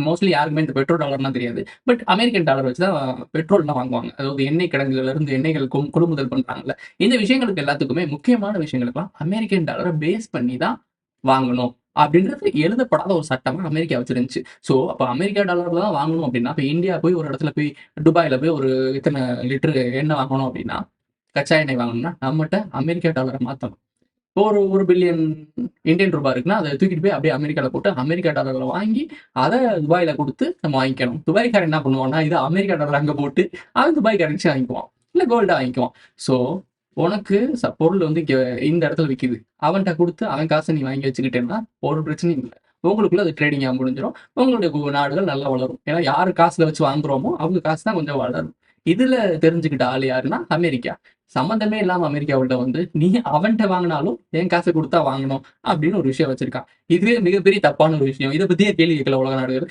Mostly யாருக்குமே இந்த Pedro டாலர்லாம் தெரியாது. பட் அமெரிக்கன் டாலர் வச்சு தான் பெட்ரோல்லாம் வாங்குவாங்க. அதாவது எண்ணெய் கிடங்குகள்ல இருந்து எண்ணெய்கள் கொள்முதல் பண்றாங்கல்ல. இந்த விஷயங்களுக்கு எல்லாத்துக்குமே முக்கியமான விஷயங்களுக்கெல்லாம் அமெரிக்கன் டாலர பேஸ் பண்ணி தான் வாங்கணும். அப்படின்றது எழுதப்படாத ஒரு சட்டமா அமெரிக்கா வச்சிருந்துச்சு. ஸோ, அப்ப அமெரிக்கா டாலர்ல தான் வாங்கணும் அப்படின்னா, இப்ப இந்தியா போய் ஒரு இடத்துல போய் துபாய்ல போய் ஒரு இத்தன லிட்டர் எண்ணெய் வாங்கணும் அப்படின்னா, கச்சா எண்ணெய் வாங்கணும்னா, நம்மட்ட அமெரிக்கா டாலர மாத்தணும். ஒரு 1 பில்லியன் இந்தியன் ரூபா இருக்குன்னா, அத தூக்கிட்டு போய் அப்படியே அமெரிக்கால போட்டு, அமெரிக்கா டாலர்ல வாங்கி, அத துபாய்ல குடுத்து நம்ம வாங்கிக்கணும். துபாய்க்காரன் என்ன பண்ணுவான்னா, இத அமெரிக்கா டாலர் அங்க போட்டு, அவன் துபாய் கரன்சி வாங்கிக்குவான். இல்ல கோல்டா வாங்கிக்குவான். ஸோ, உனக்கு பொருள் வந்து இங்க இந்த இடத்துல விக்குது. அவன்ட்ட குடுத்து, அவன் காச நீ வாங்கி வச்சுக்கிட்டேன்னா, ஒரு பிரச்சனையும் இல்ல. உங்களுக்குள்ள அது ட்ரேடிங்கா முடிஞ்சிரும். உங்களுடைய நாடுகள் நல்லா வளரும். ஏன்னா, யாரு காசுல வச்சு வாங்குறோமோ, அவங்க காசு தான் கொஞ்சம் வளரும். இதுல தெரிஞ்சுக்கிட்ட ஆளு யாருன்னா, அமெரிக்கா. சம்மந்தமே இல்லாம அமெரிக்காவுல்ட்ட வந்து, நீ அவன்ட்ட வாங்குனாலும், என் காச குடுத்தா வாங்கணும். அப்படின்னு ஒரு விஷயம் வச்சிருக்கான். இதுவே மிகப்பெரிய தப்பான ஒரு விஷயம். இத பத்தியே கேள்வி கேட்கல உலக நாடுகள்.